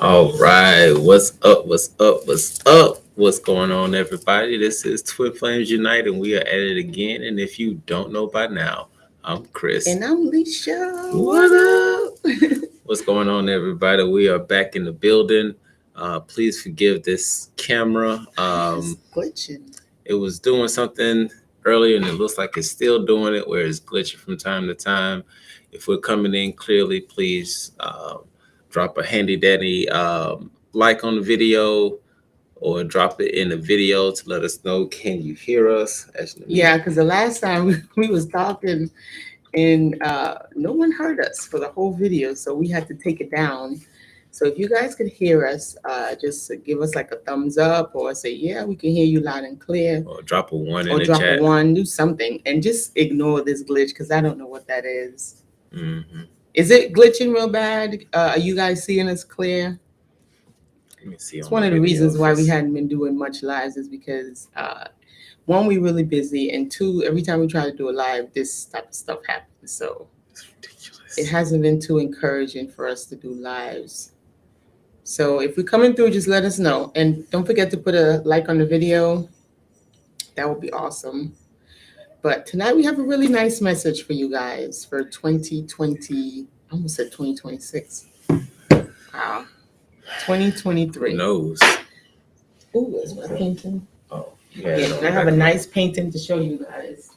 All right, what's up? What's up? What's up? What's going on, everybody? This is Twin Flames Unite, and we are at it again. And if you don't know by now, I'm Chris. And I'm Leisha. What up? What's going on, everybody? We are back in the building. Please forgive this camera. It's glitching. It was doing something earlier, and it looks like it's still doing it, where it's glitching from time to time. If we're coming in clearly, please drop a handy dandy like on the video or drop it in the video to let us know, can you hear us? Yeah, because the last time we was talking and no one heard us for the whole video, so we had to take it down. So if you guys could hear us, just give us like a thumbs up or say, yeah, we can hear you loud and clear. Or drop a one in Or the drop chat. a one, do something, and just ignore this glitch because I don't know what that is. Mm-hmm. Is it glitching real bad? Are you guys seeing us clear? Let me see. It's on one the of the video reasons if why we it's hadn't been doing much lives is because one, we're really busy, and two, every time we try to do a live, this type of stuff happens. So ridiculous. it hasn't been too encouraging for us to do lives. So if we're coming through, just let us know. And don't forget to put a like on the video. That would be awesome. But tonight we have a really nice message for you guys for 2020. I almost said 2026. Wow. 2023. Who knows? Ooh, there's my painting. Oh, Yeah, and I have a nice painting to show you guys.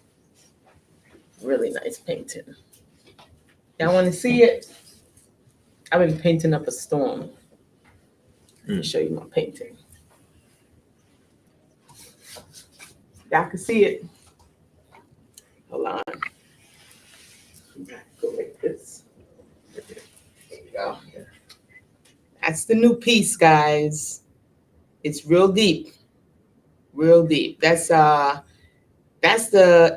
Really nice painting. Y'all want to see it? I've been painting up a storm. Let me show you my painting. Y'all can see it. Hold on. Go like this. There we go. That's the new piece, guys. It's real deep. Real deep. That's the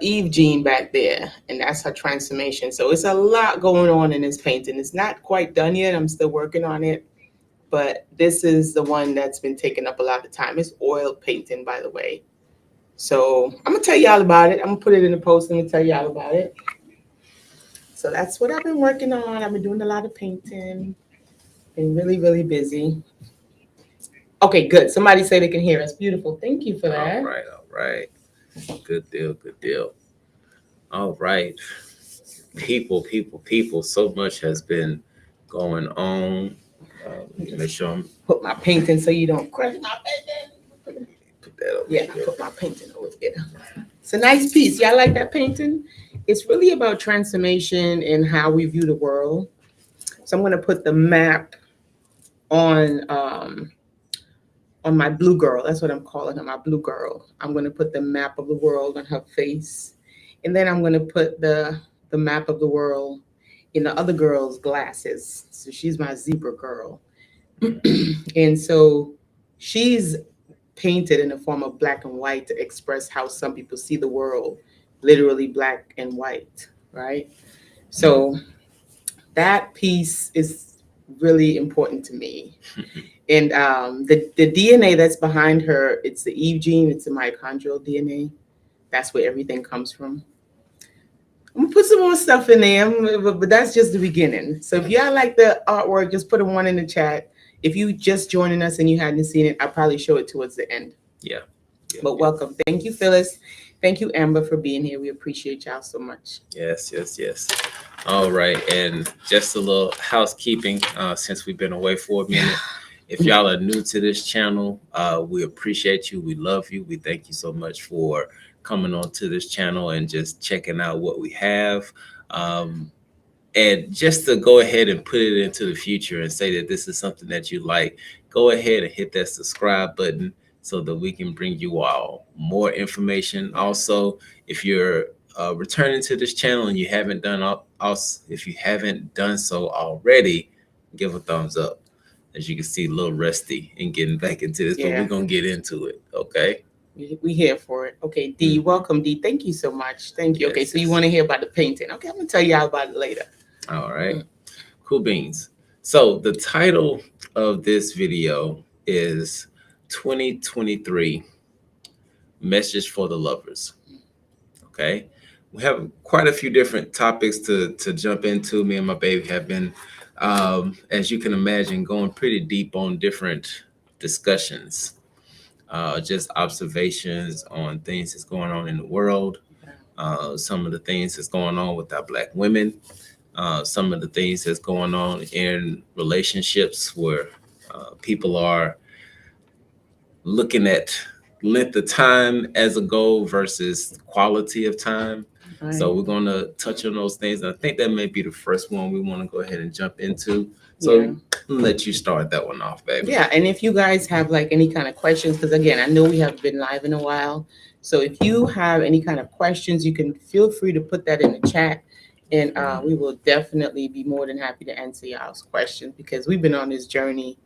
Eve gene back there, and that's her transformation. So it's a lot going on in this painting. It's not quite done yet. I'm still working on it, but this is the one that's been taking up a lot of time. It's oil painting, by the way. So I'm gonna tell y'all about it. I'm gonna put it in the post and tell y'all about it. So that's what I've been working on. I've been doing a lot of painting. Been really, really busy. Okay, good. Somebody say they can hear us. Beautiful. Thank you for that. All right, all right. Good deal, good deal. All right. People. So much has been going on. Make sure I'm Put my painting so you don't crush my painting. put that over Yeah, here. put my painting over here. It's a nice piece. Y'all like that painting? It's really about transformation and how we view the world. So I'm going to put the map on my blue girl. That's what I'm calling her, my blue girl. I'm going to put the map of the world on her face, and then I'm going to put the map of the world in the other girl's glasses. So she's my zebra girl, and so she's painted in the form of black and white to express how some people see the world, literally black and white, right? So that piece is really important to me. And the DNA that's behind her, it's the Eve gene, it's the mitochondrial DNA. That's where everything comes from. I'm gonna put some more stuff in there, but that's just the beginning. So if y'all like the artwork, just put a one in the chat. If you just joining us and you hadn't seen it, I'll probably show it towards the end. Yeah. But welcome. Thank you, Phyllis. Thank you, Amber, for being here. We appreciate y'all so much. Yes. All right. And just a little housekeeping since we've been away for a minute. If y'all are new to this channel, we appreciate you. We love you. We thank you so much for coming on to this channel and just checking out what we have. And just to go ahead and put it into the future and say that this is something that you like, go ahead and hit that subscribe button so that we can bring you all more information. Also, if you're returning to this channel and you haven't done if you haven't done so already, give a thumbs up. As you can see, a little rusty in getting back into this, but we're gonna get into it. Okay. We here for it. Okay, D, welcome, D. Thank you so much. Thank you. Okay, so you want to hear about the painting? Okay, I'm gonna tell y'all about it later. All right. Cool beans. So the title of this video is 2023 Message for the Lovers. Okay. We have quite a few different topics to jump into. Me and my baby have been As you can imagine, going pretty deep on different discussions, just observations on things that's going on in the world, some of the things that's going on with our Black women, some of the things that's going on in relationships where people are looking at length of time as a goal versus quality of time. So Right. we're going to touch on those things. And I think that may be the first one we want to go ahead and jump into. So Yeah. I'll let you start that one off, baby. Yeah, and if you guys have like any kind of questions, because again, I know we haven't been live in a while. So if you have any kind of questions, you can feel free to put that in the chat. And we will definitely be more than happy to answer y'all's questions because we've been on this journey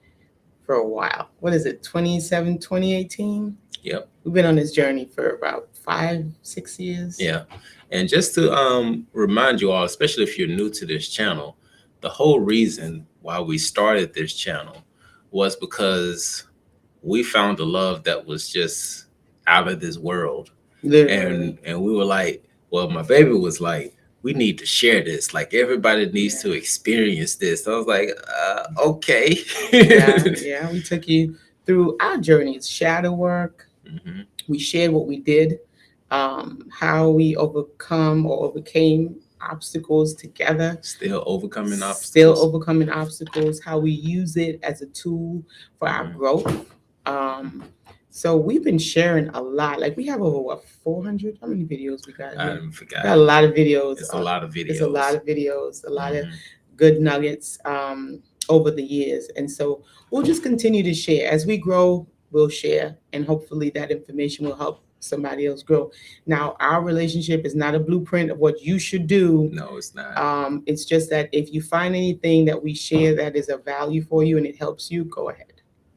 for a while. What is it, 2018? Yep. We've been on this journey for about 5-6 years. Yeah. And just to remind you all, especially if you're new to this channel, the whole reason why we started this channel was because we found a love that was just out of this world. Literally. And we were like, well, my baby was like, we need to share this. Like everybody needs to experience this. I was like, okay. Yeah, we took you through our journeys, shadow work. Mm-hmm. We shared what we did, how we overcome or overcame obstacles together. Still overcoming obstacles, how we use it as a tool for our growth. So we've been sharing a lot. Like we have over what, 400? How many videos we got? I forgot. Got a lot of videos. It's a lot of videos. It's a lot of videos, a lot of good nuggets over the years. And so we'll just continue to share. As we grow, we'll share. And hopefully that information will help somebody else grow. Now, our relationship is not a blueprint of what you should do. No, it's not. It's just that if you find anything that we share that is of value for you and it helps you, go ahead.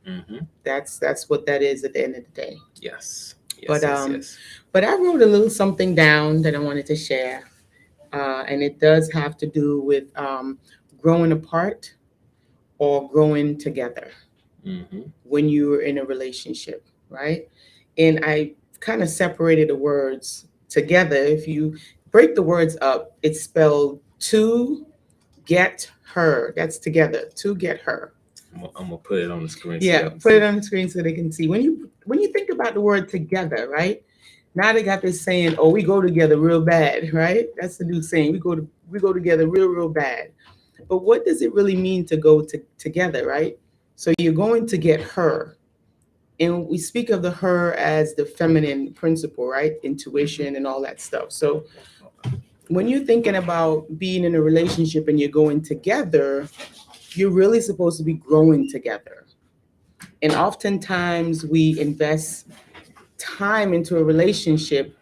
Mm-hmm. That's what that is at the end of the day. Yes. But I wrote a little something down that I wanted to share. And it does have to do with growing apart or growing together when you're in a relationship, right? And I kind of separated the words together. If you break the words up, it's spelled to get her. That's together, to get her. I'm gonna put it on the screen. Yeah, put it on the screen so they can see. When you think about the word together, right? Now they got this saying, "Oh, we go together real bad," right? That's the new saying. We go together real bad. But what does it really mean to go together, right? So you're going to get her, and we speak of the her as the feminine principle, right? Intuition and all that stuff. So when you're thinking about being in a relationship and you're going together, you're really supposed to be growing together. And oftentimes we invest time into a relationship,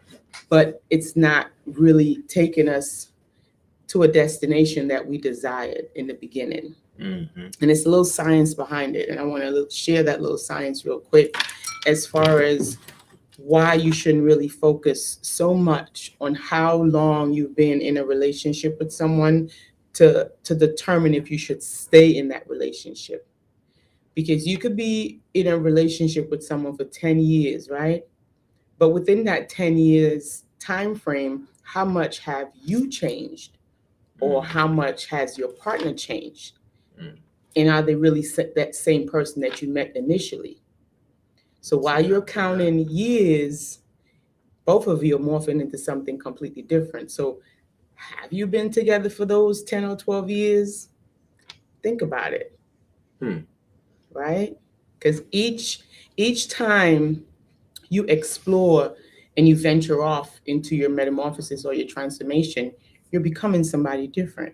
but it's not really taking us to a destination that we desired in the beginning. And it's a little science behind it. And I want to share that little science real quick as far as why you shouldn't really focus so much on how long you've been in a relationship with someone to determine if you should stay in that relationship. Because you could be in a relationship with someone for 10 years, right? But within that 10 years time frame, how much have you changed? Or how much has your partner changed? And are they really that same person that you met initially? So while you're counting years, both of you are morphing into something completely different. So have you been together for those 10 or 12 years? Think about it. Right? Because each time you explore and you venture off into your metamorphosis or your transformation, you're becoming somebody different.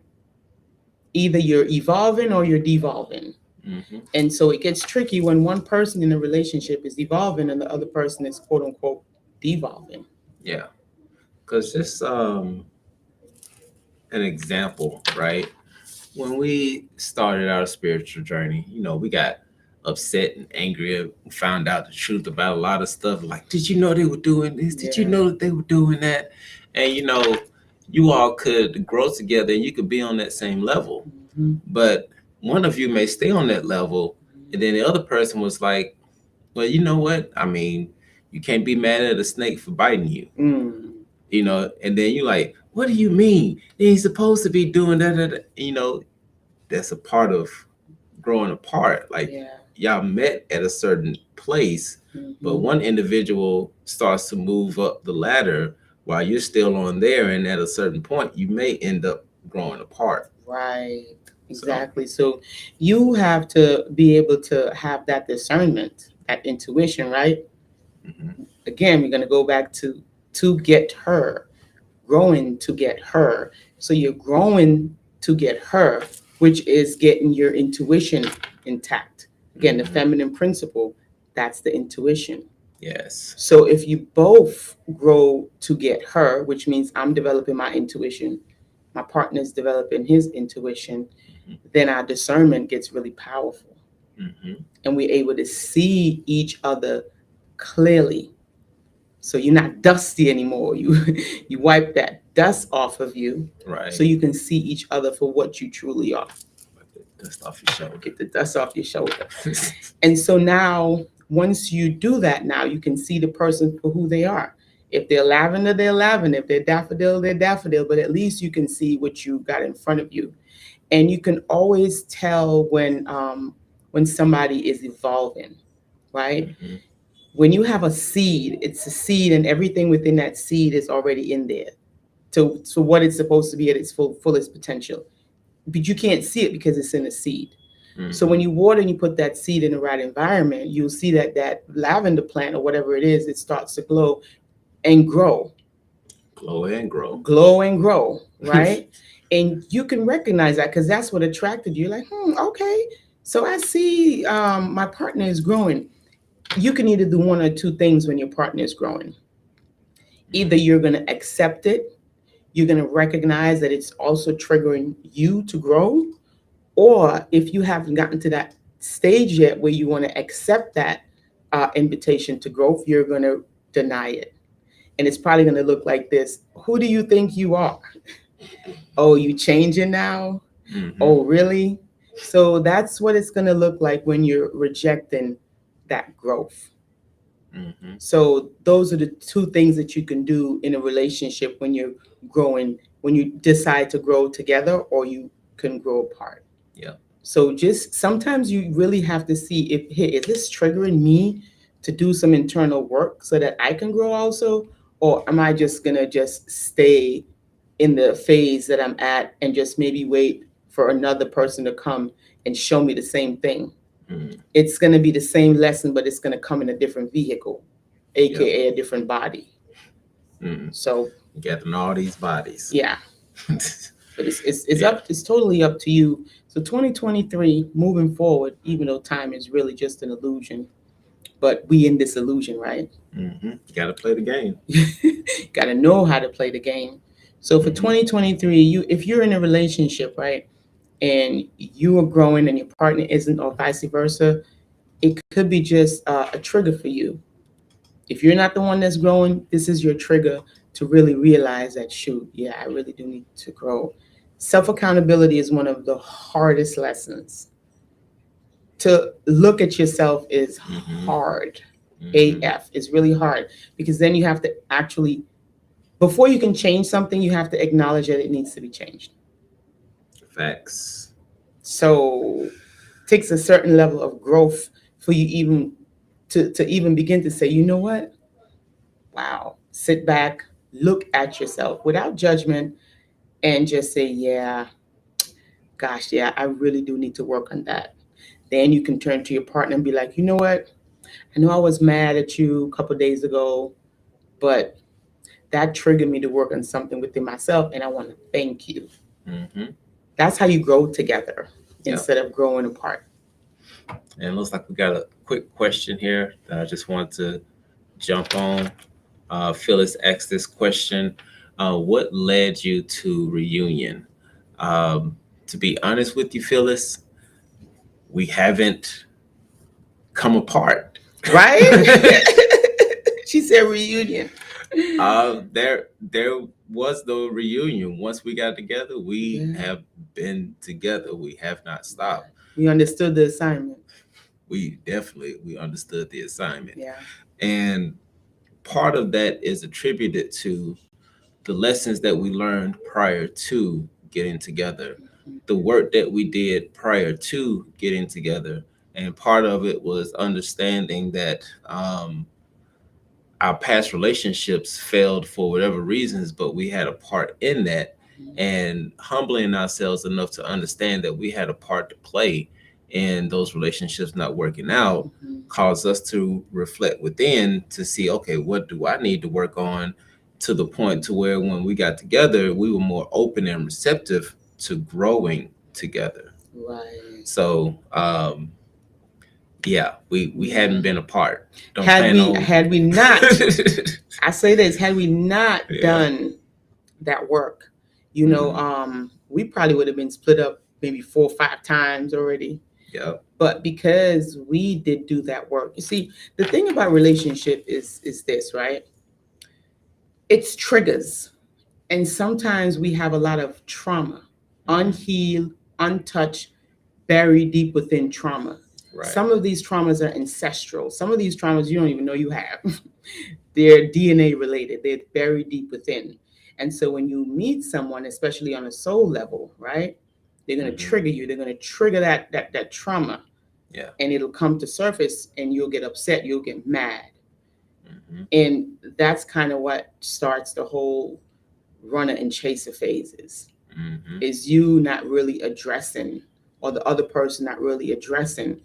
Either you're evolving or you're devolving. And so it gets tricky when one person in a relationship is evolving and the other person is quote unquote devolving. Yeah. Because just an example, right? When we started our spiritual journey, we got upset and angry, found out the truth about a lot of stuff. Like, did you know they were doing this? Did you know that they were doing that? And you all could grow together and you could be on that same level. But one of you may stay on that level, and then the other person was like, well, you know what? I mean, you can't be mad at a snake for biting you. And then you're like, what do you mean? They ain't supposed to be doing that. that's a part of growing apart. Like Yeah. y'all met at a certain place, but Mhm. one individual starts to move up the ladder while you're still on there, and at a certain point, you may end up growing apart. Right. So, Exactly. So you have to be able to have that discernment, that intuition, right? mhm, Again, we're going to go back to get her, growing to get her. So you're growing to get her, which is getting your intuition intact. Again, the mhm, feminine principle, that's the intuition. yes, So if you both grow to get her, which means I'm developing my intuition, my partner's developing his intuition, mhm, then our discernment gets really powerful mhm, and we're able to see each other clearly. So you're not dusty anymore. You wipe that dust off of you so right. you can see each other for what you truly are. Dust off your shoulder. Get the dust off your shoulder. And so now, once you do that, now you can see the person for who they are. If they're lavender, they're lavender. If they're daffodil, they're daffodil. But at least you can see what you got in front of you, and you can always tell when somebody is evolving, right? Mhm, When you have a seed, it's a seed, and everything within that seed is already in there to what it's supposed to be at its fullest potential. But you can't see it because it's in a seed. So when mhm. you water and you put that seed in the right environment, you'll see that that lavender plant or whatever it is, it starts to glow and grow, Glow and grow. glow and grow, right? And you can recognize that because that's what attracted you. Like, okay, so I see my partner is growing. You can either do one or two things when your partner is growing. Either you're going to accept it, you're going to recognize that it's also triggering you to grow, or if you haven't gotten to that stage yet where you want to accept that invitation to growth, you're going to deny it. And it's probably going to look like this. Who do you think you are? Oh, you changing now? Mhm, Oh, really? So that's what it's going to look like when you're rejecting that growth. mhm. So those are the two things that you can do in a relationship when you're growing, when you decide to grow together or you can grow apart. Yep. So just sometimes you really have to see if, hey, is this triggering me to do some internal work so that I can grow also? Or am I just gonna just stay in the phase that I'm at and just maybe wait for another person to come and show me the same thing? Mm, It's gonna be the same lesson, but it's gonna come in a different vehicle, yep. aka a different body. Mm. So Getting all these bodies. yeah, but it's Yeah. up, it's totally up to you. So 2023 moving forward, even though time is really just an illusion, but we in this illusion, right? You got to play the game. Got to know how to play the game. So for Hmm. 2023, you, if you're in a relationship, right, and you are growing and your partner isn't, or vice versa, it could be just a trigger for you. If you're not the one that's growing, this is your trigger to really realize that, shoot, yeah, I really do need to grow. Self accountability is one of the hardest lessons. To look at yourself is Hmm. hard. Hmm. AF is really hard because then you have to actually, before you can change something, you have to acknowledge that it needs to be changed. Facts. So it takes a certain level of growth for you even to even begin to say, you know what? Wow. Sit back, look at yourself without judgment, and just say, yeah, gosh, yeah, I really do need to work on that. Then you can turn to your partner and be like, you know what? I know I was mad at you a couple of days ago, but that triggered me to work on something within myself, and I want to thank you. Hmm. That's how you grow together Yep. instead of growing apart. And it looks like we got a quick question here that I just want to jump on. Phyllis asked this question: what led you to reunion? To be honest with you, Phyllis, we haven't come apart. Right? She said reunion. There was no reunion. Once we got together, we Yeah. have been together. We have not stopped. We understood the assignment. We understood the assignment. Yeah. And part of that is attributed to the lessons that we learned prior to getting together. the work that we did prior to getting together. And part of it was understanding that our past relationships failed for whatever reasons, but we had a part in that, and humbling ourselves enough to understand that we had a part to play in those relationships not working out caused us to reflect within to see, okay, what do I need to work on, to the point to where when we got together, we were more open and receptive to growing together. Right. So yeah, we hadn't been apart. Don't Had plan we on. had we not, I say this, had we not Yeah. done that work, you know, we probably would have been split up maybe 4 or 5 times already. Yep. But because we did do that work, you see, the thing about relationship is this, right? It's triggers. And sometimes we have a lot of trauma, unhealed, untouched, buried deep within trauma. Right. Some of these traumas are ancestral. Some of these traumas you don't even know you have. They're DNA related. They're buried deep within. And so when you meet someone, especially on a soul level, right? They're going to trigger you. They're going to trigger that trauma. Yeah. And it'll come to surface and you'll get upset, you'll get mad. And that's kind of what starts the whole runner and chaser phases. Is you not really addressing, or the other person not really addressing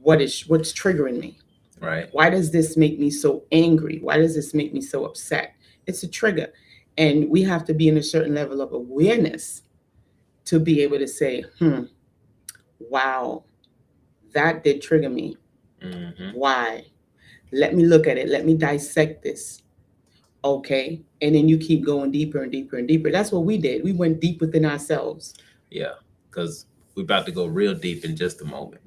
what's triggering me. Right. Why does this make me so angry? Why does this make me so upset? It's a trigger. And we have to be in a certain level of awareness to be able to say, wow, that did trigger me. Why? Let me look at it. Let me dissect this. Okay. And then you keep going deeper and deeper and deeper. That's what we did. We went deep within ourselves. Yeah. Because we're about to go real deep in just a moment.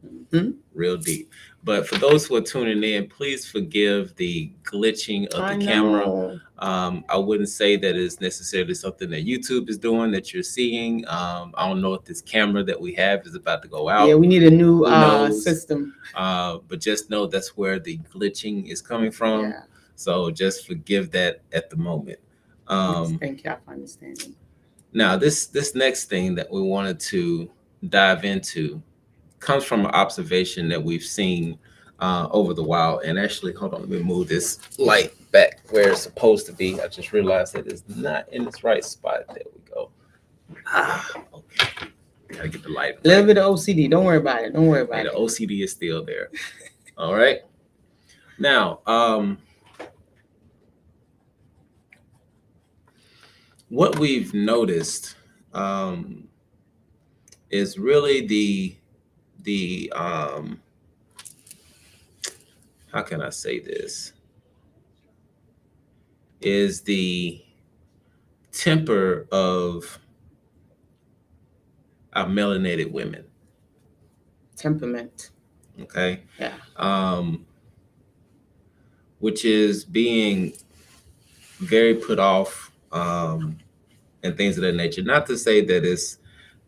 Real deep. But for those who are tuning in, please forgive the glitching of the camera. I wouldn't say that it's necessarily something that YouTube is doing that you're seeing. I don't know if this camera that we have is about to go out. Yeah, we need a new system. But just know that's where the glitching is coming from. Yeah. So just forgive that at the moment. Yes, thank you for understanding. Now, this next thing that we wanted to dive into comes from an observation that we've seen over the while. And actually, hold on, let me move this light back where it's supposed to be. I just realized that it's not in its right spot. There we go. Okay. Gotta get the light. A little bit of OCD. Don't worry about it. Don't worry about it. The OCD is still there. All right. Now, what we've noticed is really the how can I say this? Is the temper of our melanated women. Temperament. Okay. Yeah. Which is being very put off and things of that nature. Not to say that it's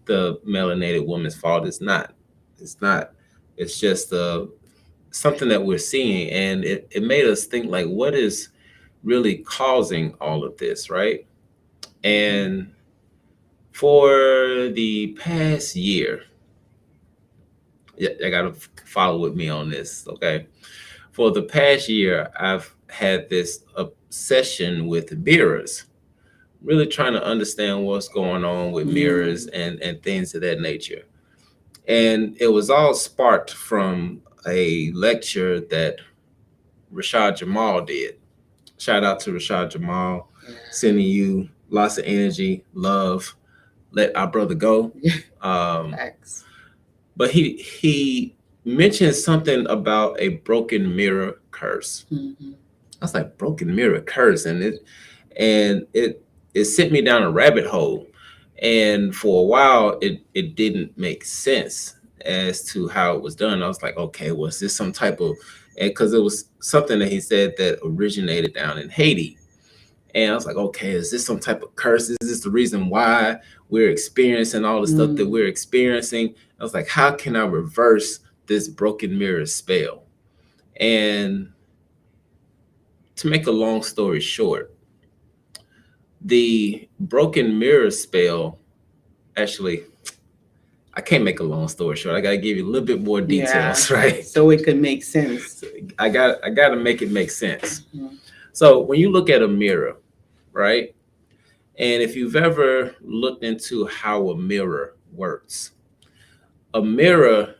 the melanated woman's fault. It's not. It's not. It's just something that we're seeing, and it made us think, like, what is really causing all of this, right? And for the past year, I gotta follow with me on this, okay? For the past year, I've had this obsession with mirrors, really trying to understand what's going on with mirrors and things of that nature. And it was all sparked from a lecture that Rashad Jamal did. Shout out to Rashad Jamal, sending you lots of energy, love. Let our brother go. Thanks. But he mentioned something about a broken mirror curse. I was like, broken mirror curse, and it sent me down a rabbit hole. And for a while, it didn't make sense as to how it was done. I was like, okay, was this some type of, because it was something that he said that originated down in Haiti. And I was like, okay, is this some type of curse? Is this the reason why we're experiencing all the stuff that we're experiencing? I was like, how can I reverse this broken mirror spell? And to make a long story short, the broken mirror spell, actually, I can't make a long story short. I gotta give you a little bit more details, Yeah. right? So it could make sense. So I gotta make it make sense. Mhm. So when you look at a mirror, right? And if you've ever looked into how a mirror works, a mirror,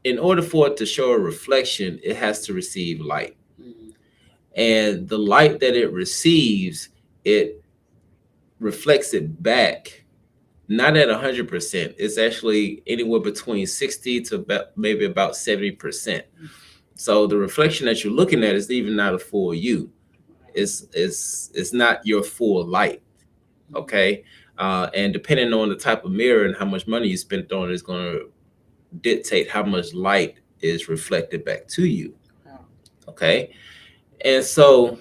in order for it to show a reflection, it has to receive light. Mhm. And the light that it receives, it reflects it back, not at 100%. It's actually anywhere between 60 to maybe about 70%. So the reflection that you're looking at is even not a full you. It's not your full light. Okay. And depending on the type of mirror and how much money you spent on it is going to dictate how much light is reflected back to you. Wow. Okay. And so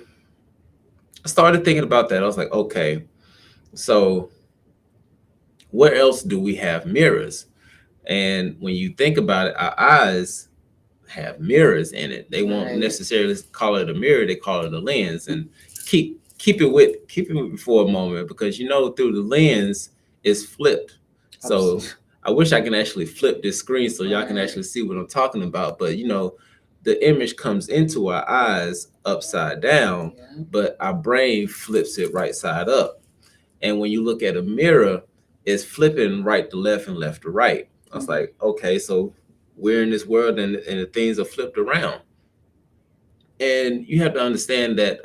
I started thinking about that. I was like, okay, so where else do we have mirrors? And when you think about it, our eyes have mirrors in it. They won't Right. necessarily call it a mirror, they call it a lens. And keep it with me for a moment, because through the lens it's flipped. So I wish I can actually flip this screen so y'all can Right. actually see what I'm talking about. But the image comes into our eyes upside down, Yeah. but our brain flips it right side up. And when you look at a mirror, it's flipping right to left and left to right. I was like, okay, so we're in this world, and the things are flipped around. And you have to understand that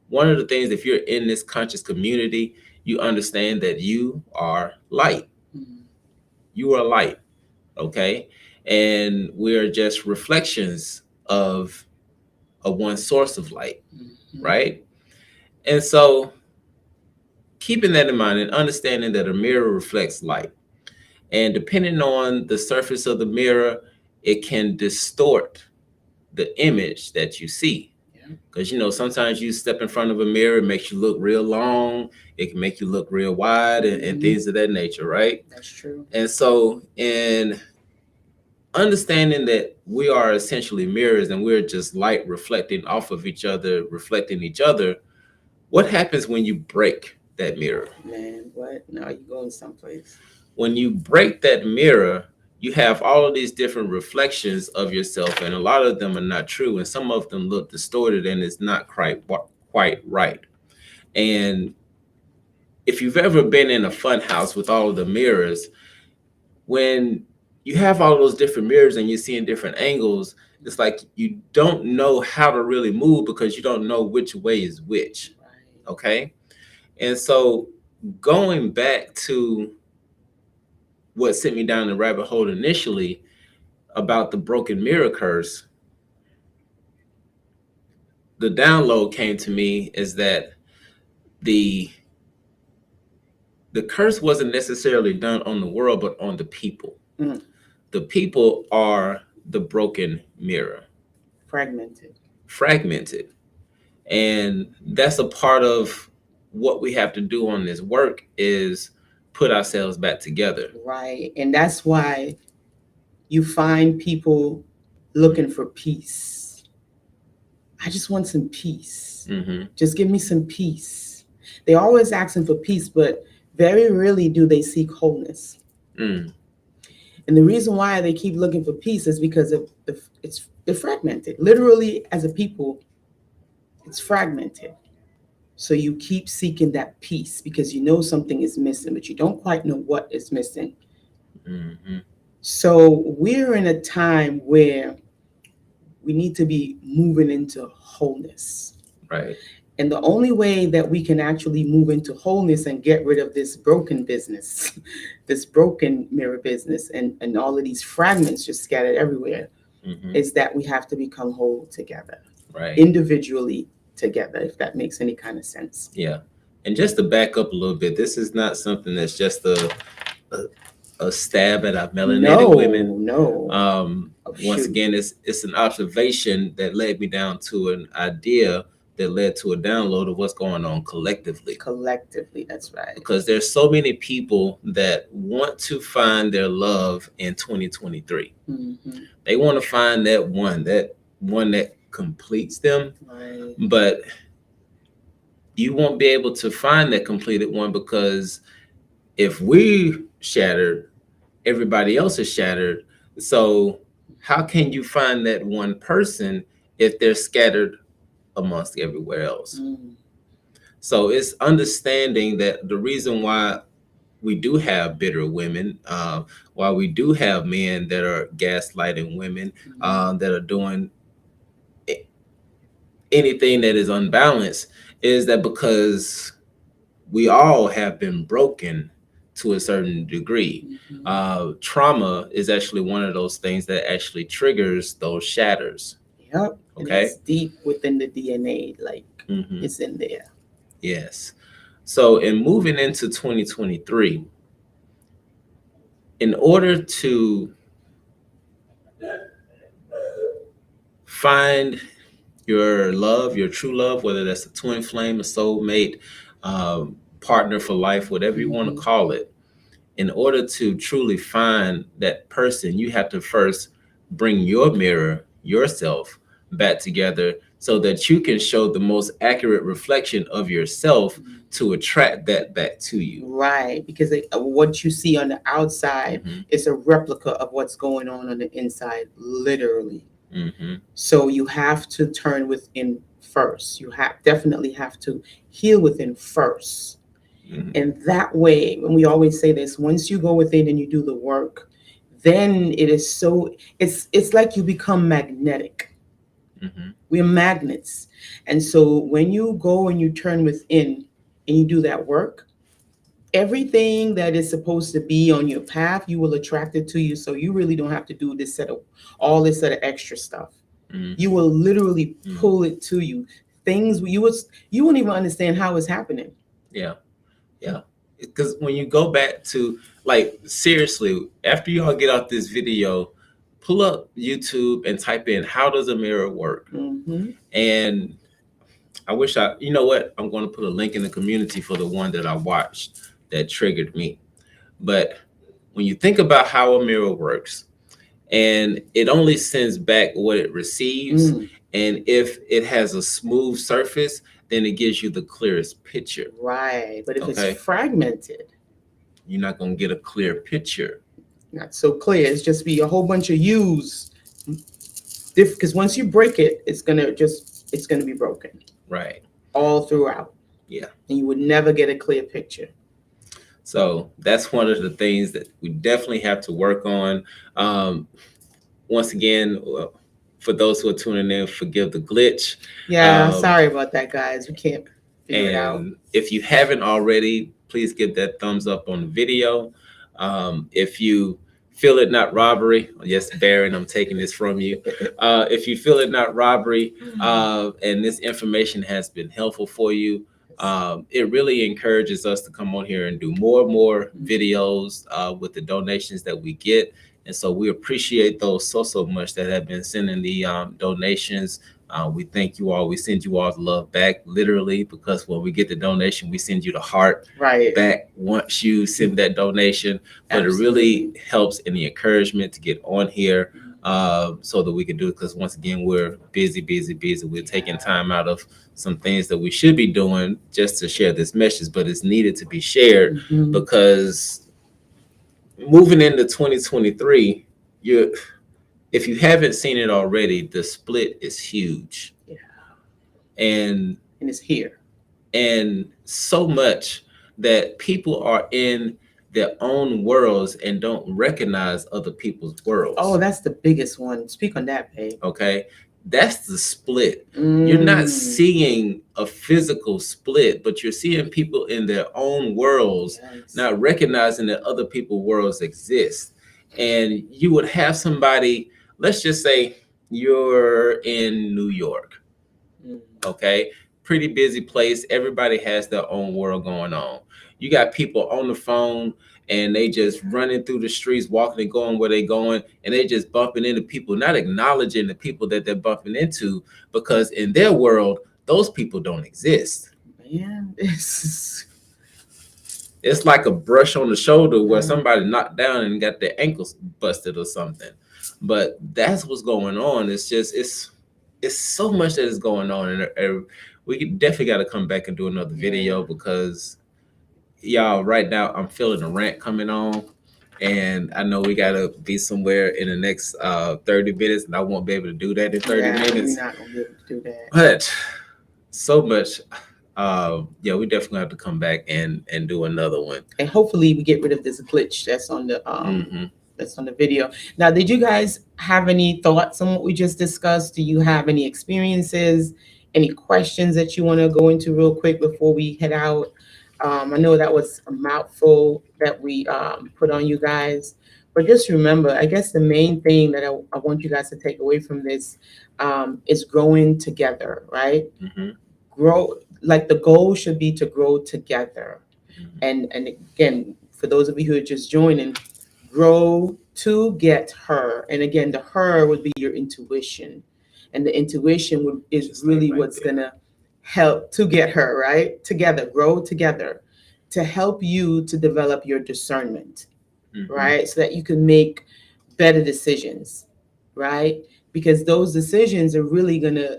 one of the things, if you're in this conscious community, you understand that you are light. Mhm. You are light, okay? And we're just reflections of a one source of light, Mhm. right? And so keeping that in mind and understanding that a mirror reflects light. And depending on the surface of the mirror, it can distort the image that you see. Yeah. Because sometimes you step in front of a mirror, it makes you look real long, it can make you look real wide, and things of that nature, right? That's true. And so, in understanding that we are essentially mirrors and we're just light reflecting off of each other, reflecting each other, what happens when you break that mirror? Man, what? Now you're going someplace. When you break that mirror, you have all of these different reflections of yourself, and a lot of them are not true, and some of them look distorted, and it's not quite right. And if you've ever been in a fun house with all of the mirrors, when you have all those different mirrors and you're seeing different angles, it's like you don't know how to really move because you don't know which way is which. Right. Okay. And so going back to what sent me down the rabbit hole initially about the broken mirror curse, the download came to me is that the the curse wasn't necessarily done on the world, but on the people. Mm. The people are the broken mirror, fragmented. And that's a part of what we have to do on this work is put ourselves back together. Right. And that's why you find people looking for peace. I just want some peace. Mm-hmm. Just give me some peace. They're always asking for peace, but very rarely do they seek wholeness. Mm. And the reason why they keep looking for peace is because of they're fragmented. Literally, as a people, it's fragmented. So you keep seeking that peace because you know something is missing, but you don't quite know what is missing. Mm-hmm. So we're in a time where we need to be moving into wholeness. Right. And the only way that we can actually move into wholeness and get rid of this broken business, this broken mirror business, and all of these fragments just scattered everywhere, Mm-hmm. is that we have to become whole together, Right. individually together, if that makes any kind of sense. Yeah. And just to back up a little bit, this is not something that's just a stab at our melanated women. No. Once again, it's an observation that led me down to an idea that led to a download of what's going on collectively. Collectively, that's right. Because there's so many people that want to find their love in 2023. Mm-hmm. They want to find that one that completes them. Right. But you won't be able to find that completed one, because if we shattered, everybody else is shattered. So how can you find that one person if they're scattered amongst everywhere else? Mm. So it's understanding that the reason why we do have bitter women, why we do have men that are gaslighting women, that are doing anything that is unbalanced, is that because we all have been broken to a certain degree. Trauma is actually one of those things that actually triggers those shatters. Yep. And Okay. it's deep within the DNA, like Mhm. it's in there. Yes. So, in moving into 2023, in order to find your love, your true love, whether that's a twin flame, a soulmate, partner for life, whatever you want to call it, in order to truly find that person, you have to first bring your mirror, yourself, back together so that you can show the most accurate reflection of yourself to attract that back to you. Right. Because what you see on the outside is a replica of what's going on the inside, literally. So you have to turn within first. You definitely have to heal within first. And that way, when we always say this, once you go within and you do the work, then it is so, it's like you become magnetic. We're magnets. And so when you go and you turn within and you do that work, everything that is supposed to be on your path, you will attract it to you. So you really don't have to do all this set of extra stuff. You will literally pull it to you. Things you won't even understand how it's happening. Yeah. Yeah. Because when you go back to, like, seriously, after you all get off this video, pull up YouTube and type in, how does a mirror work? And I wish you know what? I'm going to put a link in the community for the one that I watched that triggered me. But when you think about how a mirror works, and it only sends back what it receives, and if it has a smooth surface, then it gives you the clearest picture. Right. But if it's fragmented, you're not going to get a clear picture. Not so clear. It's just be a whole bunch of U's. Because once you break it, it's gonna be broken. Right. All throughout. Yeah. And you would never get a clear picture. So that's one of the things that we definitely have to work on. Once again, for those who are tuning in, forgive the glitch. Yeah, sorry about that, guys. We can't figure it out. If you haven't already, please give that thumbs up on the video. If you feel it not robbery, yes, Baron, I'm taking this from you. If you feel it not robbery, and this information has been helpful for you, it really encourages us to come on here and do more videos with the donations that we get. And so we appreciate those so much that have been sending the donations. We thank you all. We send you all the love back, literally, because when we get the donation, we send you the heart back once you send that donation. But it really helps in the encouragement to get on here so that we can do it. Because once again, we're busy. We're taking time out of some things that we should be doing just to share this message, but it's needed to be shared because moving into 2023, if you haven't seen it already, the split is huge. Yeah. And it's here. And so much that people are in their own worlds and don't recognize other people's worlds. Oh, that's the biggest one. Speak on that, babe. Okay. That's the split. You're not seeing a physical split, but you're seeing people in their own worlds, not recognizing that other people's worlds exist. And you would have somebody, let's just say you're in New York, okay? Pretty busy place. Everybody has their own world going on. You got people on the phone and they just running through the streets, walking and going where they're going, and they just bumping into people, not acknowledging the people that they're bumping into, because in their world, those people don't exist. Yeah, it's like a brush on the shoulder where somebody knocked down and got their ankles busted or something. But that's what's going on. It's just, it's so much that is going on. And we definitely got to come back and do another video because y'all, right now I'm feeling a rant coming on, and I know we gotta be somewhere in the next 30 minutes, and I won't be able to do that in 30 Yeah, minutes. we're not gonna be able to do that. But so much. Yeah, we definitely have to come back and do another one. And hopefully we get rid of this glitch that's on the Hmm. that's on the video. Now, did you guys have any thoughts on what we just discussed? Do you have any experiences, any questions that you want to go into real quick before we head out? I know that was a mouthful that we put on you guys, but just remember, I guess the main thing that I want you guys to take away from this is growing together, right? Hmm. Grow, like the goal should be to grow together. And again, for those of you who are just joining, grow to get her. And again, the her would be your intuition, and the intuition is Just like really right what's there. gonna help to get her right together, grow together, to help you to develop your discernment, Mhm. right, so that you can make better decisions, right? Because those decisions are really gonna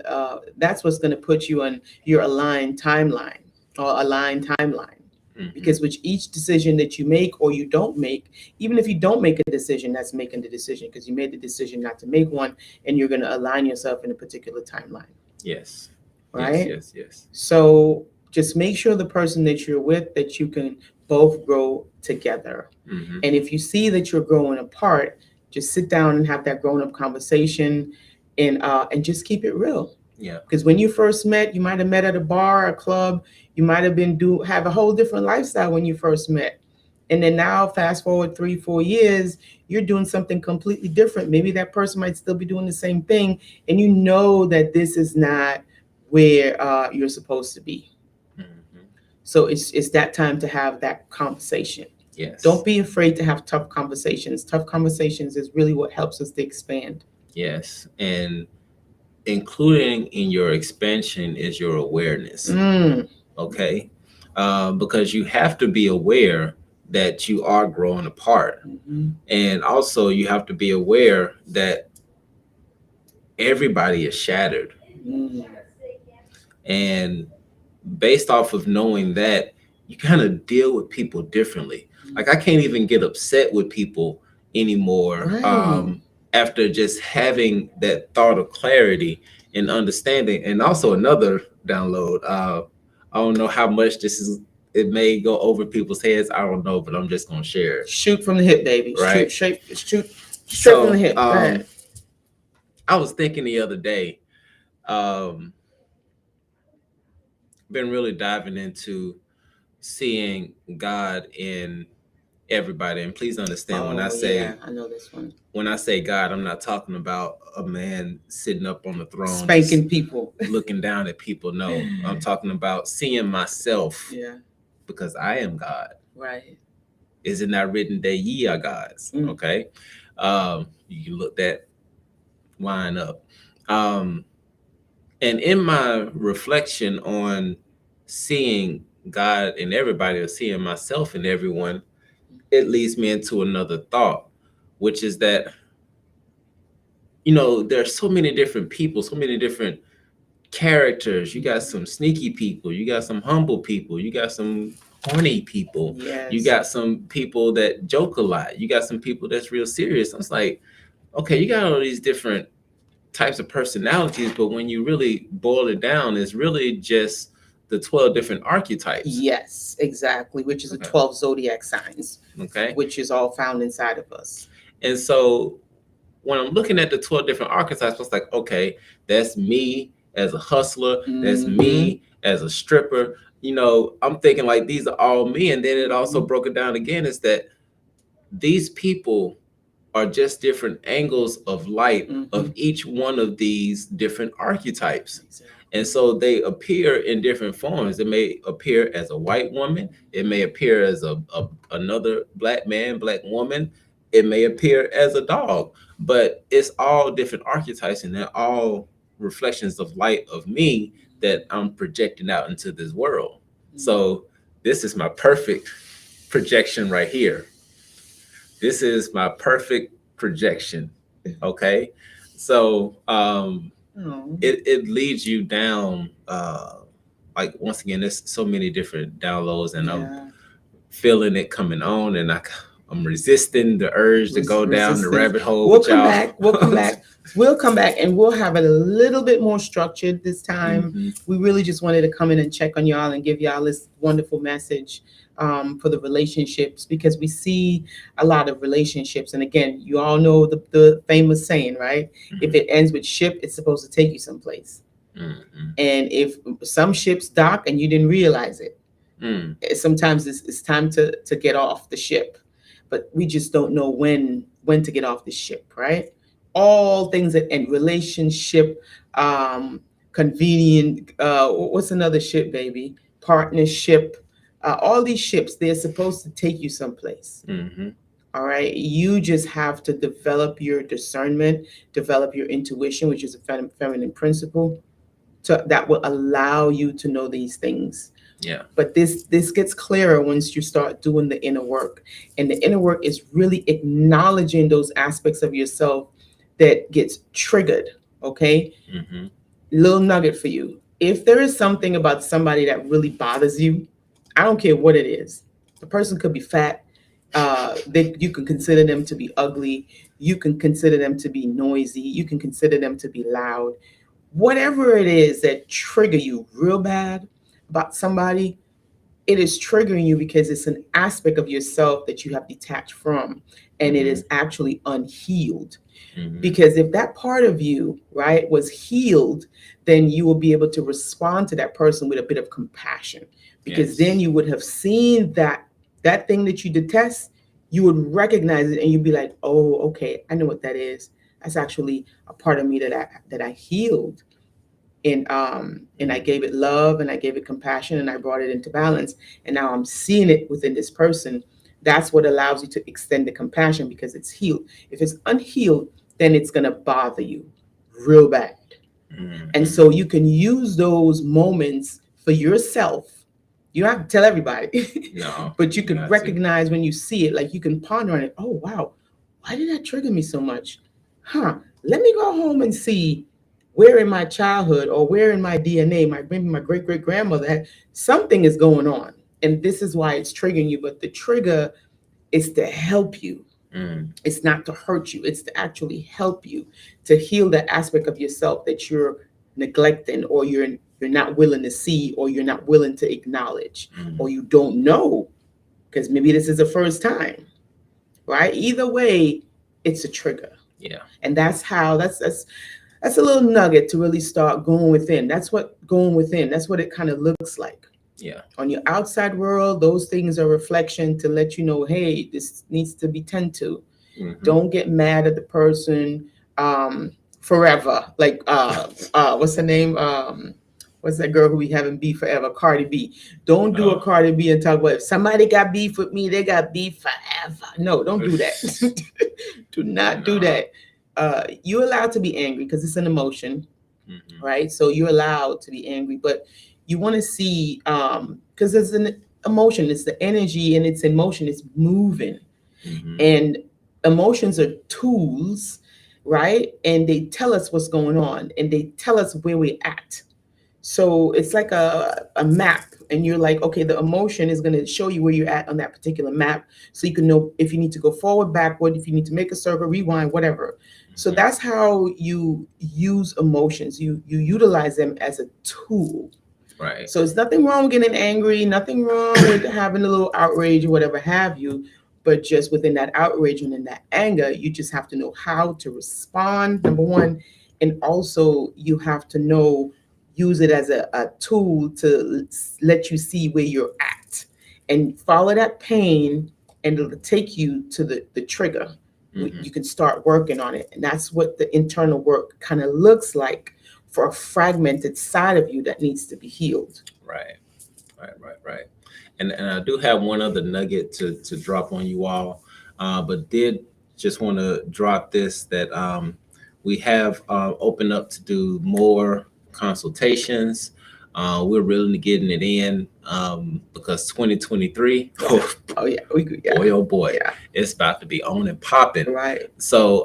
that's what's gonna put you on your aligned timeline or aligned timeline. Mhm. Because with each decision that you make or you don't make, even if you don't make a decision, that's making the decision because you made the decision not to make one, and you're going to align yourself in a particular timeline, Yes. right? Yes. So just make sure the person that you're with, that you can both grow together. Hmm. And if you see that you're growing apart, just sit down and have that grown up conversation, and just keep it real. Yeah. Because when you first met, you might have met at a bar, a club. You might have been have a whole different lifestyle when you first met. And then now, fast forward 3-4 years, you're doing something completely different. Maybe that person might still be doing the same thing, and you know that this is not where you're supposed to be. Hmm. So it's that time to have that conversation. Yes. Don't be afraid to have tough conversations. Tough conversations is really what helps us to expand. Yes. And including in your expansion is your awareness. Mm. Okay. Because you have to be aware that you are growing apart. Mhm. And also, you have to be aware that everybody is shattered. Mm. And based off of knowing that, you kind of deal with people differently. Like, I can't even get upset with people anymore. Right. After just having that thought of clarity and understanding. And also, another download. I don't know how much this is. It may go over people's heads. I don't know, but I'm just gonna share it. Shoot from the hip, baby. Right. Shoot straight from the So, hip. Go ahead. I was thinking the other day. Um, been really diving into seeing God in everybody. And please understand, when I say yeah, I know this one. when I say God, I'm not talking about a man sitting up on the throne Spanking people. looking down at people. No, I'm talking about seeing myself, Yeah, because I am God. right. Is it not written that ye are gods? Mm. Okay. You can look that line up. And in my reflection on seeing God in everybody, or seeing myself in everyone, it leads me into another thought, which is that, there are so many different people, so many different characters. You got some sneaky people, you got some humble people, you got some horny people, Yes. you got some people that joke a lot, you got some people that's real serious. I was like, okay, you got all these different types of personalities, but when you really boil it down, it's really just the 12 different archetypes. Yes, exactly. Which is the Okay. 12 zodiac signs. Okay. Which is all found inside of us. And so when I'm looking at the 12 different archetypes, I was like, okay, that's me as a hustler, that's me as a stripper. I'm thinking like these are all me. And then it also broke it down again, is that these people are just different angles of light of each one of these different archetypes. Exactly. And so they appear in different forms. It may appear as a white woman. It may appear as another black man, black woman. It may appear as a dog. But it's all different archetypes, and they're all reflections of light of me that I'm projecting out into this world. So this is my perfect projection right here. This is my perfect projection. Okay. So it leads you down, like, once again, there's so many different downloads, and I'm feeling it coming on, and I'm resisting the urge to go down the Resistance. rabbit hole We'll with come y'all. back. We'll come back. We'll come back and we'll have it a little bit more structured this time. Mhm. We really just wanted to come in and check on y'all and give y'all this wonderful message for the relationships, because we see a lot of relationships. And again, you all know the famous saying, right? If it ends with ship, it's supposed to take you someplace. Mhm. And if some ships dock and you didn't realize it, Mm. sometimes it's time to get off the ship, but we just don't know when to get off the ship, right? All things that end, relationship, convenient, what's another ship, baby? Partnership. All these ships, they're supposed to take you someplace. Mhm. All right, you just have to develop your discernment, develop your intuition, which is a feminine principle, that will allow you to know these things. Yeah. But this gets clearer once you start doing the inner work. And the inner work is really acknowledging those aspects of yourself that gets triggered. Okay, Mhm. little nugget for you: if there is something about somebody that really bothers you, I don't care what it is. The person could be fat, you can consider them to be ugly, you can consider them to be noisy, you can consider them to be loud. Whatever it is that trigger you real bad about somebody, it is triggering you because it's an aspect of yourself that you have detached from, and it Mhm. is actually unhealed. Mhm. Because if that part of you, right, was healed, then you will be able to respond to that person with a bit of compassion, because then Yes. you would have seen that thing that you detest, you would recognize it and you'd be like, oh, okay, I know what that is. That's actually a part of me that I healed, and I gave Mhm. it love and I gave it compassion and I brought it into balance, and now I'm seeing it within this person. That's what allows you to extend the compassion, because it's healed. If it's unhealed, then it's going to bother you real bad. And Mhm. so you can use those moments for yourself. You don't have to tell everybody, No, but you you could got to. recognize when you see it, like you can ponder on it. Oh, wow, why did that trigger me so much? Let me go home and see where in my childhood or where in my DNA, maybe my great great grandmother had something is going on. And this is why it's triggering you. But the trigger is to help you. Mm. It's not to hurt you. It's to actually help you to heal that aspect of yourself that you're neglecting, or you're not willing to see, or you're not willing to acknowledge, or Mm. you don't know, because maybe this is the first time, right? Either way, it's a trigger. Yeah. And that's a little nugget to really start going within. That's what going within, that's what it kind of looks like. Yeah. On your outside world, those things are reflection to let you know, hey, this needs to be tended to. Mhm. Don't get mad at the person forever. Like what's her name? What's that girl who we having beef forever? Cardi B. Don't do a Oh. Cardi B and talk about, if somebody got beef with me, they got beef forever. No, don't do that. Do not do No. that. You're allowed to be angry because it's an emotion, Mhm. right? So you're allowed to be angry, but you want to see, because it's an emotion, it's the energy and it's in motion, it's moving. Mhm. And emotions are tools, right? And they tell us what's going on and they tell us where we're at. So it's like a map, and you're like, okay, the emotion is going to show you where you're at on that particular map. So you can know if you need to go forward, backward, if you need to make a circle, rewind, whatever. So Mhm. that's how you use emotions. You utilize them as a tool. Right. So it's nothing wrong with getting angry, nothing wrong with having a little outrage or whatever have you. But just within that outrage and in that anger, you just have to know how to respond, number one. And also, you have to know, use it as a tool to let you see where you're at and follow that pain, and it'll take you to the trigger. Mhm. You can start working on it. And that's what the internal work kind of looks like for a fragmented side of you that needs to be healed. Right. Right. And I do have one other nugget to drop on you all, but did just want to drop this that we have opened up to do more consultations. We're really getting it in because 2023, Yeah. Oh yeah. We could. Yeah. boy, oh boy, Yeah. it's about to be on and popping. Right. So,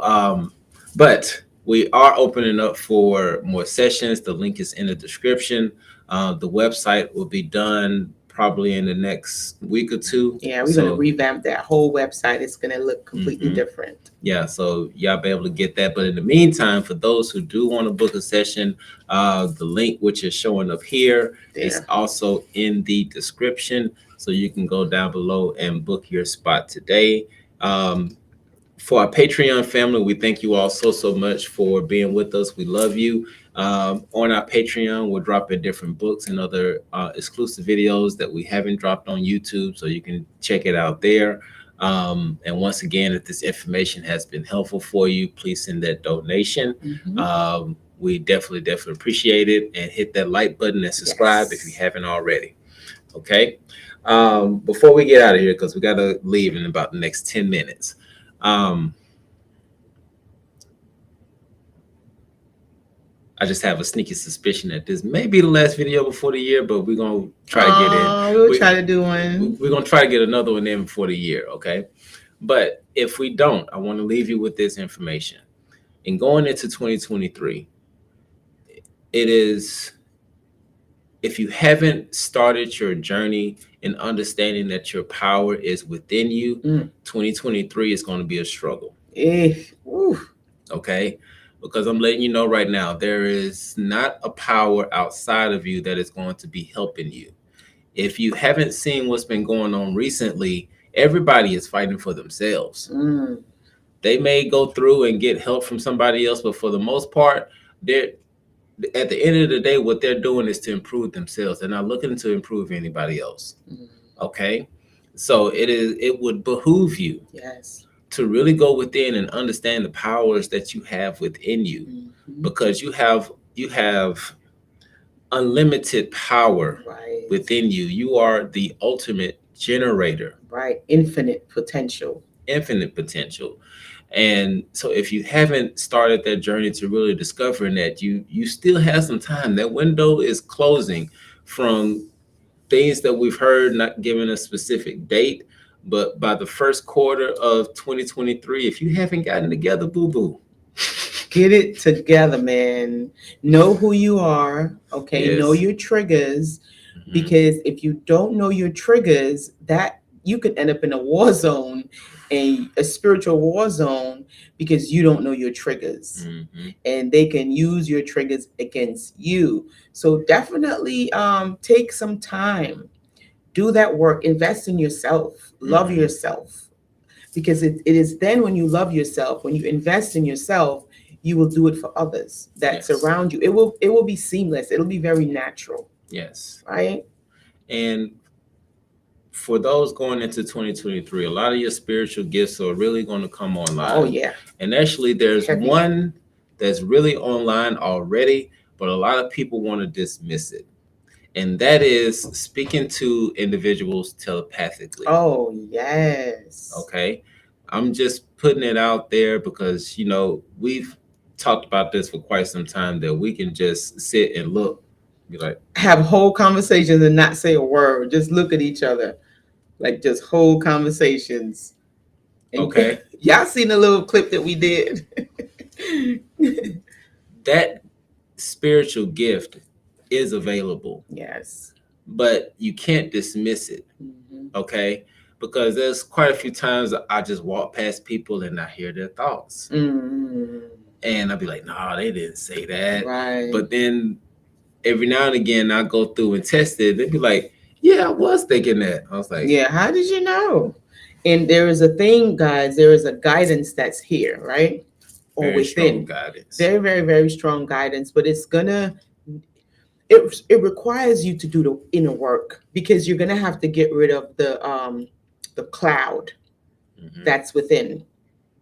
but we are opening up for more sessions. The link is in the description. The website will be done probably in the next week or two. Yeah, we're gonna revamp that whole website. It's gonna look completely different. Yeah, so y'all be able to get that. But in the meantime, for those who do want to book a session, the link which is showing up here is also in the description. So you can go down below and book your spot today. For our Patreon family, we thank you all so much for being with us. We love you. On our Patreon, we're dropping different books and other exclusive videos that we haven't dropped on YouTube, so you can check it out there. And once again, if this information has been helpful for you, please send that donation. We definitely appreciate it, and hit that like button and subscribe if you haven't already. Okay. Before we get out of here, because we got to leave in about the next 10 minutes. I just have a sneaky suspicion that this may be the last video before the year, but we're gonna try to get in. We'll try to do one. We're gonna try to get another one in before the year, okay? But if we don't, I want to leave you with this information. In going into 2023, it is, if you haven't started your journey in understanding that your power is within you, 2023 is going to be a struggle. Okay? Because I'm letting you know right now, there is not a power outside of you that is going to be helping you. If you haven't seen what's been going on recently, everybody is fighting for themselves. They may go through and get help from somebody else, but for the most part, they're at the end of the day, what they're doing is to improve themselves. They're not looking to improve anybody else. Okay? So it would behoove you to really go within and understand the powers that you have within you, because you have unlimited power within you. You are the ultimate generator. Infinite potential. And so if you haven't started that journey to really discovering that, you still have some time. That window is closing from things that we've heard, not giving a specific date, but by the first quarter of 2023, if you haven't gotten together, boo-boo. Get it together, man. Know who you are, okay? Know your triggers, because if you don't know your triggers, that you could end up in a war zone, a spiritual war zone, because you don't know your triggers, and they can use your triggers against you. So definitely take some time, do that work, invest in yourself, love yourself, because it is then when you love yourself, when you invest in yourself, you will do it for others that surround you. It will be seamless. It'll be very natural. Right. And for those going into 2023, a lot of your spiritual gifts are really going to come online. And actually, there's one that's really online already, but a lot of people want to dismiss it. And that is speaking to individuals telepathically. Okay. I'm just putting it out there because, we've talked about this for quite some time, that we can just sit and look, be like, have whole conversations and not say a word, just look at each other, like just whole conversations. And y'all seen the little clip that we did? That spiritual gift is available. But you can't dismiss it. Okay? Because there's quite a few times I just walk past people and I hear their thoughts. And I'll be like, no, they didn't say that. But then every now and again, I go through and test it. They'd be like, yeah, I was thinking that. I was like, how did you know? And there is a thing, guys, there is a guidance that's here, right? Or very within. Strong guidance. Very, very, very strong guidance. But it's it requires you to do the inner work, because you're gonna have to get rid of the cloud that's within,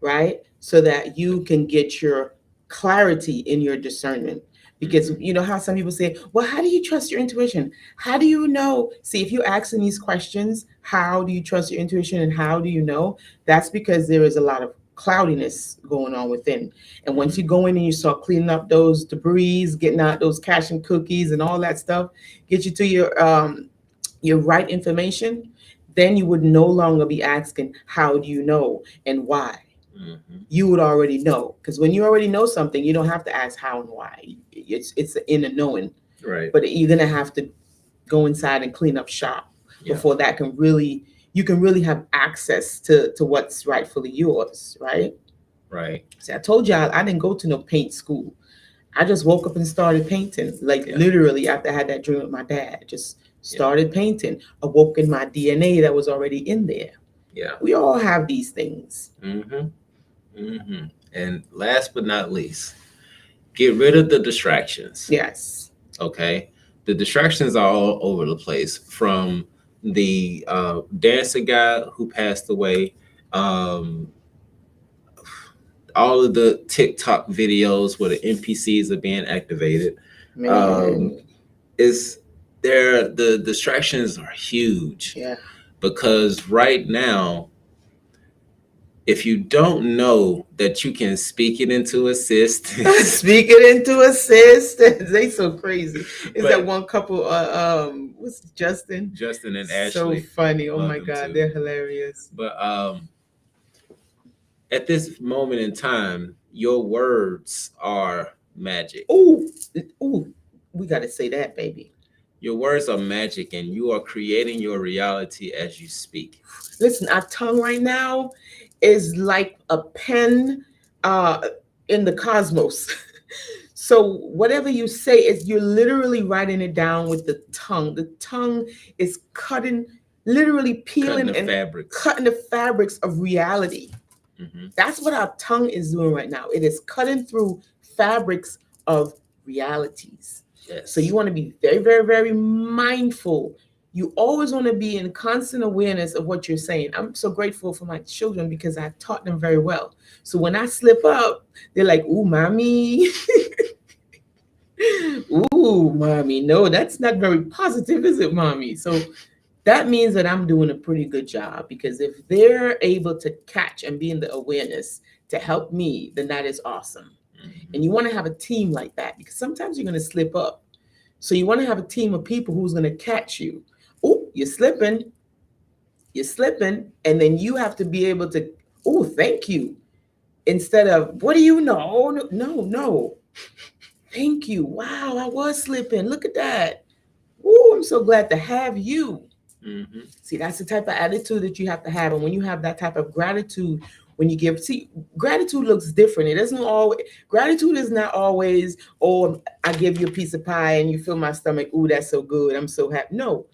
right? So that you can get your clarity in your discernment. Because you know how some people say, well, how do you trust your intuition? How do you know? See, if you're asking these questions, how do you trust your intuition and how do you know? That's because there is a lot of cloudiness going on within. And once you go in and you start cleaning up those debris, getting out those cash and cookies and all that stuff, get you to your right information, then you would no longer be asking, how do you know and why? You would already know, because when you already know something, you don't have to ask how and why. It's the inner knowing. Right. But you're gonna have to go inside and clean up shop. Yeah. before that can really, you can really have access to what's rightfully yours, right? Right. See, I told y'all I didn't go to no paint school. I just woke up and started painting, like Yeah. literally after I had that dream with my dad. Just Yeah. started painting, awoke in my DNA that was already in there. Yeah. We all have these things. Mm-hmm. Mm-hmm. And last but not least, get rid of the distractions. Yes. Okay. The distractions are all over the place, from the dancer guy who passed away, um, all of the TikTok videos where the NPCs are being activated. Um, Man. is there, the distractions are huge, Yeah. because right now, if you don't know that you can speak it into existence, Speak it into existence. They so crazy. Is that but one couple? What's Justin? Justin and So Ashley, funny. Oh love my them God, too. they're hilarious. But at this moment in time, your words are magic. Ooh, ooh, we got to say that, baby. Your words are magic, and you are creating your reality as you speak. Listen, our tongue right now is like a pen uh, in the cosmos. So whatever you say is you're literally writing it down with the tongue. The tongue is cutting, literally Cutting peeling the and fabrics. cutting the fabrics of reality. Hmm. That's what our tongue is doing right now. It is cutting through fabrics of realities. Yes. So you want to be very, very, very mindful. You always want to be in constant awareness of what you're saying. I'm so grateful for my children because I taught them very well. So when I slip up, they're like, "Ooh, mommy." "Ooh, mommy." No, that's not very positive, is it, mommy? So that means that I'm doing a pretty good job, because if they're able to catch and be in the awareness to help me, then that is awesome. And Mhm. you want to have a team like that, because sometimes you're going to slip up. So you want to have a team of people who's going to catch you. Oh, you're slipping, and then you have to be able to, oh, thank you. Instead of, what do you know? No, no, no. Thank you. Wow, I was slipping. Look at that. Oh, I'm so glad to have you. Mhm. See, that's the type of attitude that you have to have. And when you have that type of gratitude, when you give, see, gratitude looks different. It doesn't always, gratitude is not always, oh, I give you a piece of pie and you fill my stomach. Ooh, that's so good. I'm so happy. No,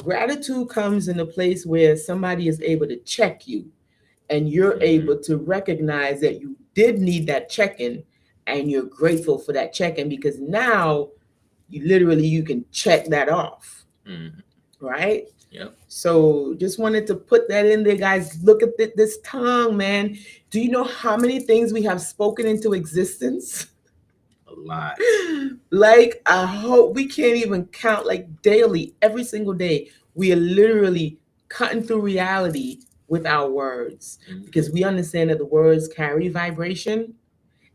gratitude comes in a place where somebody is able to check you and you're Mhm. able to recognize that you did need that check-in, and you're grateful for that check-in, because now you literally, you can check that off, Mhm. right? Yep. So just wanted to put that in there, guys. Look at this tongue, man. Do you know how many things we have spoken into existence? A lot. Like, I hope we can't even count, like daily, every single day. We are literally cutting through reality with our words, because Mhm. we understand that the words carry vibration,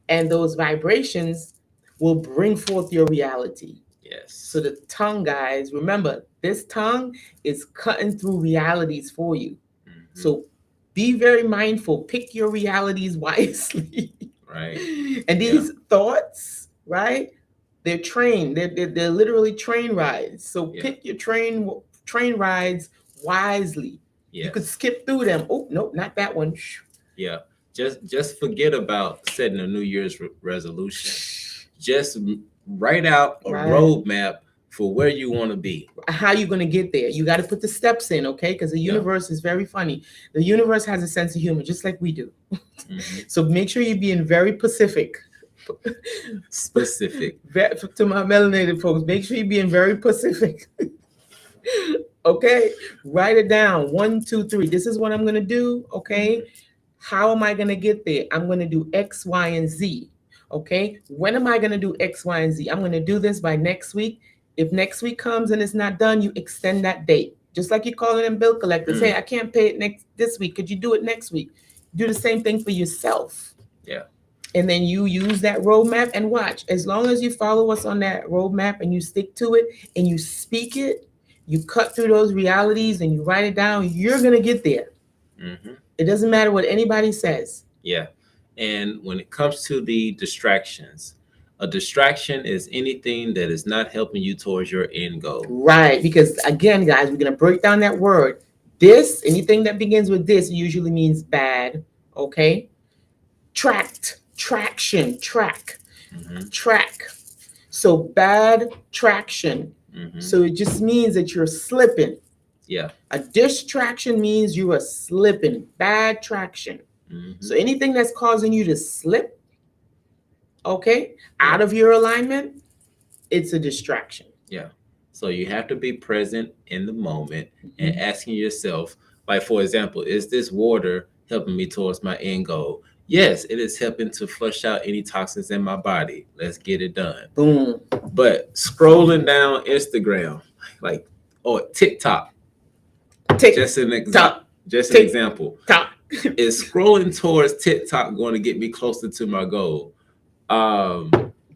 and those vibrations will bring forth your reality. So Yes. the tongue, guys, remember, this tongue is cutting through realities for you. Mhm. So be very mindful. Pick your realities wisely. Right. And Yeah. these thoughts, right? They're trained. They're literally train rides. So Yeah. pick your train rides wisely. You could Yes. skip through them. Oh, nope, not that one. Yeah. Just forget about setting a New Year's resolution. Just write out a Right. roadmap for where you want to be. How you going to get there? You got to put the steps in, okay? Because the Yeah. universe is very funny. The universe has a sense of humor, just like we do. Mhm. So make sure you're being very Pacific. Specific. To my melanated folks, make sure you're being very Pacific. Okay, write it down. 1, 2, 3. This is what I'm gonna do. Okay, Mhm. how am I gonna get there? I'm gonna do X, Y, and Z. Okay, when am I gonna do X, Y, and Z? I'm gonna do this by next week. If next week comes and it's not done, you extend that date. Just like you calling in bill collectors. Hey, Mm. I can't pay it this week. Could you do it next week? Do the same thing for yourself. Yeah. And then you use that roadmap and watch. As long as you follow us on that roadmap and you stick to it and you speak it, you cut through those realities and you write it down, you're gonna get there. Hmm. It doesn't matter what anybody says. Yeah. And when it comes to the distractions, A distraction is anything that is not helping you towards your end goal. Right, because again, guys, we're gonna break down that word. This, anything that begins with this usually means bad. Okay, tracked, traction, Hmm. track. So bad traction. Hmm. So it just means that you're slipping. Yeah. A distraction means you are slipping. Bad traction. Hmm. So anything that's causing you to slip, okay, Yeah. out of your alignment, it's a distraction. Yeah. So you have to be present in the moment and Mhm. asking yourself, like, for example, is this water helping me towards my end goal? Yes, it is helping to flush out any toxins in my body. Let's get it done. Boom. But scrolling down Instagram, like, or TikTok, Tick just an tock, just an tick example. tock. Is scrolling towards TikTok going to get me closer to my goal? Um,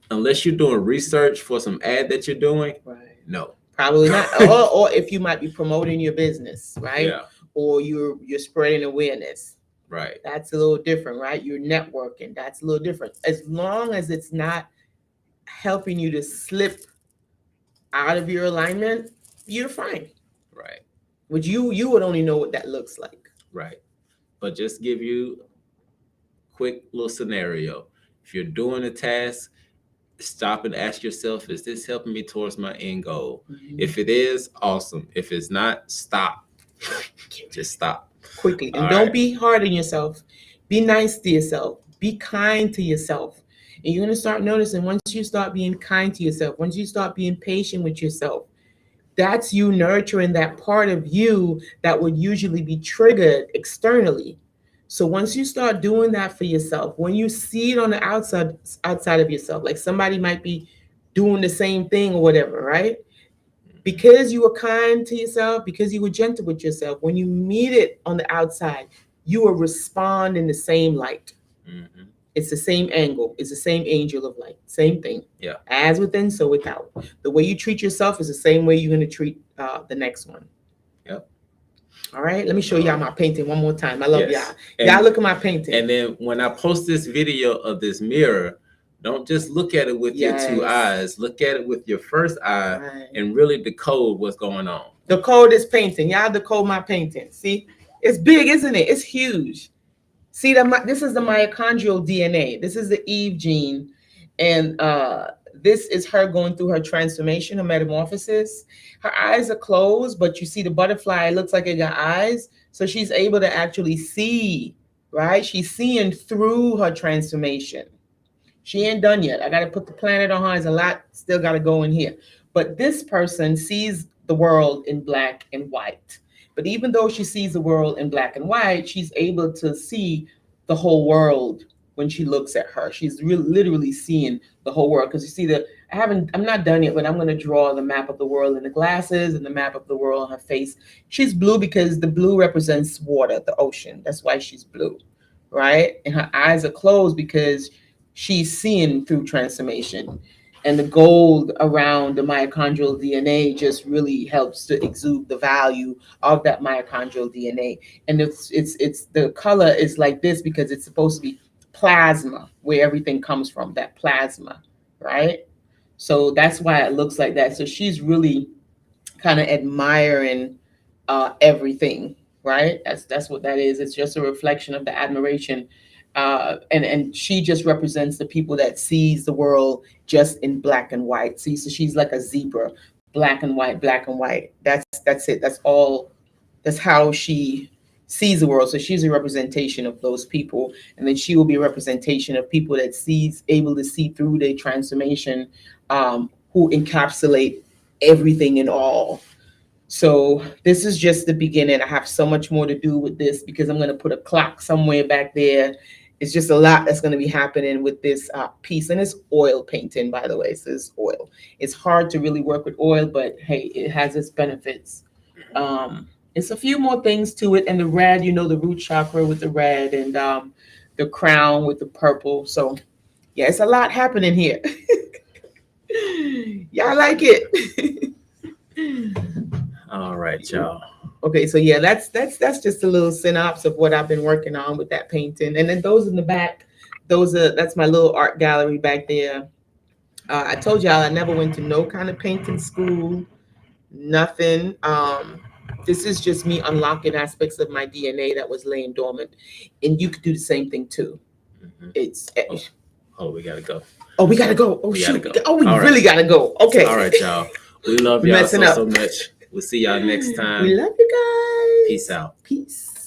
unless you're doing research for some ad that you're doing, Right. no. Probably not. Or if you might be promoting your business, right? Yeah. Or you're spreading awareness. Right. That's a little different, right? You're networking. That's a little different. As long as it's not helping you to slip out of your alignment, you're fine. Right. Which you would only know what that looks like. Right. But just give you a quick little scenario. If you're doing a task, stop and ask yourself, is this helping me towards my end goal? Mhm. If it is, awesome. If it's not, stop. Just stop. Quickly. And All don't right. be hard on yourself. Be nice to yourself. Be kind to yourself. And you're going to start noticing once you start being kind to yourself, once you start being patient with yourself, that's you nurturing that part of you that would usually be triggered externally. So once you start doing that for yourself, when you see it on the outside of yourself, like somebody might be doing the same thing or whatever, right? Because you were kind to yourself, because you were gentle with yourself, when you meet it on the outside, you will respond in the same light. Mm-hmm. It's the same angle. It's the same angel of light. Same thing. Yeah. As within, so without. The way you treat yourself is the same way you're going to treat the next one. Yep. All right. Let me show y'all my painting one more time. I love Yes. y'all. Y'all look at my painting. And then when I post this video of this mirror, don't just look at it with your two Yes. eyes. Look at it with your first eye Right. and really decode what's going on. Decode this painting. Y'all decode my painting. See, it's big, isn't it? It's huge. See, this is the mitochondrial DNA. This is the Eve gene, and this is her going through her transformation, her metamorphosis. Her eyes are closed, but you see the butterfly. It looks like it got eyes, so she's able to actually see. Right? She's seeing through her transformation. She ain't done yet. I got to put the planet on her. There's a lot still got to go in here. But this person sees the world in black and white. But even though she sees the world in black and white, she's able to see the whole world when she looks at her. She's literally seeing the whole world. Because you see I'm not done yet, but I'm going to draw the map of the world in the glasses and the map of the world on her face. She's blue because the blue represents water, the ocean. That's why she's blue, right? And her eyes are closed because she's seeing through transformation. And the gold around the mitochondrial DNA just really helps to exude the value of that mitochondrial DNA. And it's the color is like this because it's supposed to be plasma, where everything comes from, that plasma, right? So that's why it looks like that. So she's really kind of admiring everything, right? That's what that is. It's just a reflection of the admiration. And she just represents the people that sees the world just in black and white. See, so she's like a zebra, black and white, black and white. That's it. That's all. That's how she sees the world. So she's a representation of those people, and then she will be a representation of people that able to see through their transformation, who encapsulate everything in all. So this is just the beginning. I have so much more to do with this because I'm going to put a clock somewhere back there. It's just a lot that's going to be happening with this piece. And it's oil painting, by the way. So it's oil. It's hard to really work with oil, but hey, it has its benefits. It's a few more things to it. And the red, the root chakra with the red, and the crown with the purple. So yeah, it's a lot happening here. Y'all like it? All right, y'all. Okay, so yeah, that's just a little synopsis of what I've been working on with that painting. And then those in the back, that's my little art gallery back there. I told y'all I never went to no kind of painting school, nothing. This is just me unlocking aspects of my DNA that was laying dormant, and you could do the same thing too. Mhm. It's Oh, we gotta go. oh, we gotta go. Oh We gotta shoot. go. Oh, we All right. really gotta go. Okay. All right, y'all. We love We y'all messing so up. so much. We'll see y'all next We time. love you guys. Peace out. Peace.